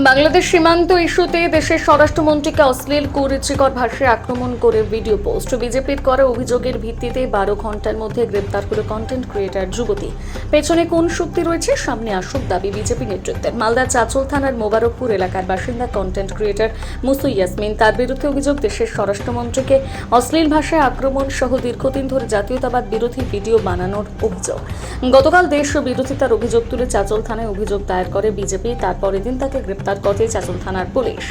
বাংলাদেশ সীমান্ত ইস্যুতে দেশের স্বরাষ্ট্রমন্ত্রীকে অশ্লীল কুরুচিকর ভাষায় আক্রমণ করে ভিডিও পোস্ট। বিজেপির করা অভিযোগের ভিত্তিতে 12 ঘন্টার মধ্যে গ্রেপ্তার হলো কন্টেন্ট ক্রিয়েটর যুবতী। পেছনে কোন শক্তি রয়েছে সামনে আসুক দাবি বিজেপি নেতৃত্বের। মালদা চাচল থানার মোবারকপুর এলাকার বাসিন্দা কন্টেন্ট ক্রিয়েটর মুসু ইয়াসমিন, তার বিরুদ্ধে অভিযোগ দেশের স্বরাষ্ট্রমন্ত্রীকে অশ্লীল ভাষায় আক্রমণ সহ দীর্ঘদিন ধরে জাতীয়তাবাদ বিরোধী ভিডিও বানানোর অভিযোগ। গতকাল দেশ বিরোধিতার অভিযোগ তুলে চাচল থানায় অভিযোগ দায়ের করে বিজেপি। তারপরের দিন তাকে গ্রেপ্তার করে চাচল থানার পুলিশ।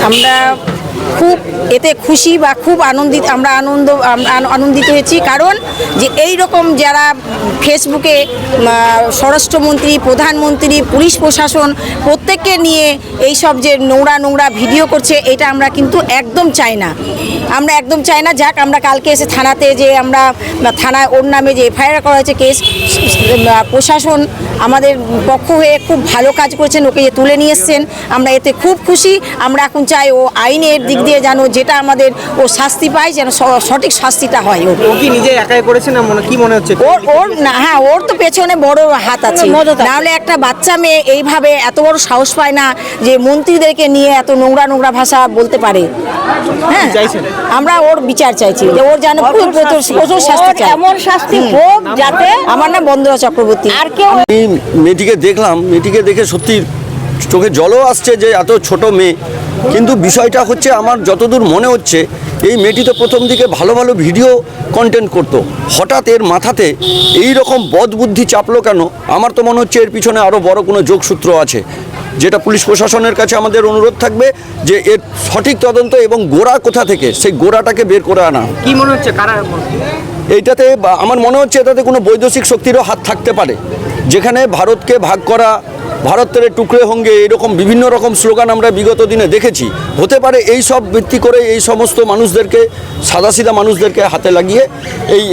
আমরা খুব এতে খুশি বা খুব আনন্দিত হয়েছি, কারণ যে এই রকম যারা ফেসবুকে স্বরাষ্ট্রমন্ত্রী, প্রধানমন্ত্রী, পুলিশ প্রশাসন প্রত্যেককে নিয়ে এই সব যে নোংরা ভিডিও করছে, এটা আমরা কিন্তু একদম চাই না। আমরা একদম চাই না। যাক, আমরা কালকে এসে থানাতে যে আমরা থানায় ওর নামে যে এফআইআর করা হয়েছে কেস, প্রশাসন আমাদের পক্ষ হয়ে খুব ভালো কাজ করেছেন, ওকে যে তুলে নিয়ে এসছেন, আমরা এতে খুব খুশি। আমরা এখন চাই ও আইনের দিক দিয়ে যেন যেটা আমাদের ও শাস্তি পায়, যেন সঠিক শাস্তিটা হয়। ও কি নিজে একাই করেছে না কি মনে হচ্ছে? ওর না, হ্যাঁ, ওর তো পেছনে বড় হাত আছে। নাহলে একটা বাচ্চা মেয়ে এইভাবে এত বড় সাহস পায় না যে মন্ত্রীদেরকে নিয়ে এত নোংরা ভাষা বলতে পারে। হ্যাঁ, আমরা ওর বিচার চাইছি, যে ওর যেন প্রচুর শাস্তি চাই, এমন শাস্তি হোক যাতে। আমার নাম বন্দনা চক্রবর্তী। আর কেউ মেয়েটিকে দেখলাম, মেয়েটিকে দেখে সত্যি চোখে জলও আসছে যে এত ছোট মেয়ে। কিন্তু বিষয়টা হচ্ছে, আমার যতদূর মনে হচ্ছে, এই মেয়েটি তো প্রথম দিকে ভালো ভিডিও কন্টেন্ট করতো। হঠাৎ এর মাথাতে এই রকম বদবুদ্ধি চাপলো কেন? আমার তো মনে হচ্ছে এর পিছনে আরও বড় কোনো যোগসূত্র আছে, যেটা পুলিশ প্রশাসনের কাছে আমাদের অনুরোধ থাকবে যে এর সঠিক তদন্ত এবং গোড়া কোথা থেকে, সেই গোড়াটাকে বের করে আনা। কি মনে হচ্ছে কারা? এইটাতে আমার মনে হচ্ছে এটাতে কোনো বৈদেশিক শক্তিরও হাত থাকতে পারে, যেখানে ভারতকে ভাগ করা, ভারত তেরে টুকরে হোঙ্গে, এরকম বিভিন্ন রকম স্লোগান আমরা বিগত দিনে দেখেছি। হতে পারে এই সব ভিত্তি করে এই সমস্ত মানুষদেরকে, সাদাসিধা মানুষদেরকে হাতে লাগিয়ে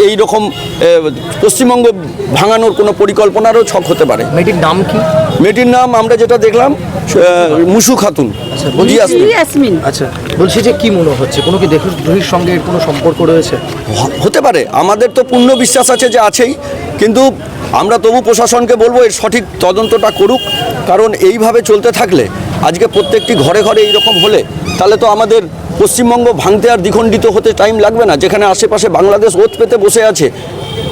এই রকম পশ্চিমবঙ্গ ভাঙানোর কোনো পরিকল্পনারও ছক হতে পারে। মেয়েটির নাম কি? মেয়েটির নাম আমরা যেটা দেখলাম মুসু খাতুন, ইয়াসমিন। আচ্ছা, বলছি যে কি মনে হচ্ছে, কোনো কি দেশদ্রোহীর সঙ্গে এর কোনো সম্পর্ক রয়েছে? হতে পারে, আমাদের তো পূর্ণ বিশ্বাস আছে যে আছেই, কিন্তু আমরা তবু প্রশাসনকে বলবো এর সঠিক তদন্তটা করুক। কারণ এইভাবে চলতে থাকলে, আজকে প্রত্যেকটি ঘরে এইরকম হলে, তাহলে তো আমাদের পশ্চিমবঙ্গ ভাঙতে আর দ্বিখণ্ডিত হতে টাইম লাগবে না। যেখানে আশেপাশে বাংলাদেশ ওত পেতে বসে আছে,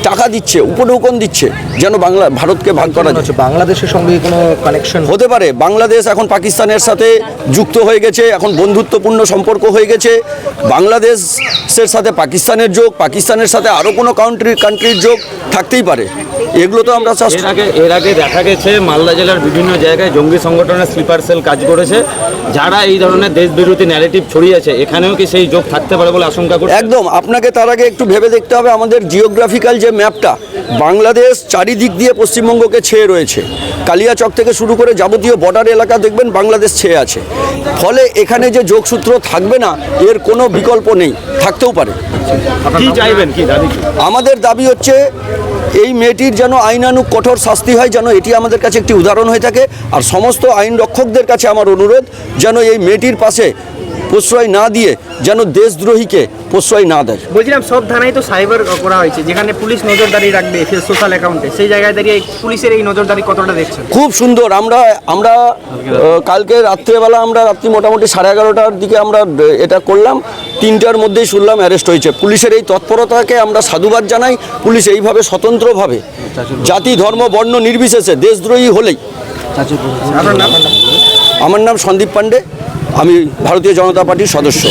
টাকা দিচ্ছে, উপঢৌকন দিচ্ছে যেন ভারতকে ভাগ করা যায়। বাংলাদেশের সঙ্গে কোনো কানেকশন হতে পারে? বাংলাদেশ এখন পাকিস্তানের সাথে যুক্ত হয়ে গেছে, এখন বন্ধুত্বপূর্ণ সম্পর্ক হয়ে গেছে। বাংলাদেশের সাথে পাকিস্তানের যোগ, পাকিস্তানের সাথে আরও কোনো কান্ট্রির যোগ থাকতেই পারে। এগুলো তো আমরা এর আগে দেখা গেছে মালদা জেলার বিভিন্ন জায়গায় জঙ্গি সংগঠনের স্লিপার সেল কাজ করেছে, যারা এই ধরনের দেশবিরোধী ন্যারেটিভ ছড়িয়েছে। এখানেও কি সেই যোগ থাকতে পারে বলে আশঙ্কা করছেন? একদম। আপনাকে তার আগে একটু ভেবে দেখতে হবে, আমাদের জিওগ্রাফিক্যাল যে ম্যাপটা, বাংলাদেশ চারিদিক দিয়ে পশ্চিমবঙ্গকে ছেয়ে রয়েছে। কালিয়াচক থেকে শুরু করে যাবতীয় বর্ডার এলাকা দেখবেন বাংলাদেশ ছেয়ে আছে। ফলে এখানে যে যোগসূত্র থাকবে না, এর কোনো বিকল্প নেই, থাকতেও পারে। কি চাইবেন, কি দাবি? আমাদের দাবি হচ্ছে এই মেয়েটির যেন আইনানুগ কঠোর শাস্তি হয়, যেন এটি আমাদের কাছে একটি উদাহরণ হয়ে থাকে। আর সমস্ত আইন রক্ষকদের কাছে আমার অনুরোধ, যেন এই মেয়েটির পাশে প্রশ্রয় না দিয়ে যেন দেশদ্রোহীকে প্রশ্রয় না দেয়। বলছিলাম, সব থানায় তো সাইবার করা হয়েছে, যেখানে পুলিশ নজরদারি রাখবে সোশ্যাল অ্যাকাউন্টে, সেই জায়গায় দাঁড়িয়ে পুলিশের এই নজরদারি কতটা দেখছেন? খুব সুন্দর। আমরা কালকে রাত্রেবেলা, রাত্রি মোটামুটি 11:30টার দিকে আমরা এটা করলাম। 3টার মধ্যেই শুনলাম অ্যারেস্ট হয়েছে। পুলিশের এই তৎপরতাকে আমরা সাধুবাদ জানাই। পুলিশ এইভাবে স্বতন্ত্রভাবে, জাতি ধর্ম বর্ণ নির্বিশেষে, দেশদ্রোহী হলেই। আমার নাম সন্দীপ পান্ডে, আমি ভারতীয় জনতা পার্টির সদস্য।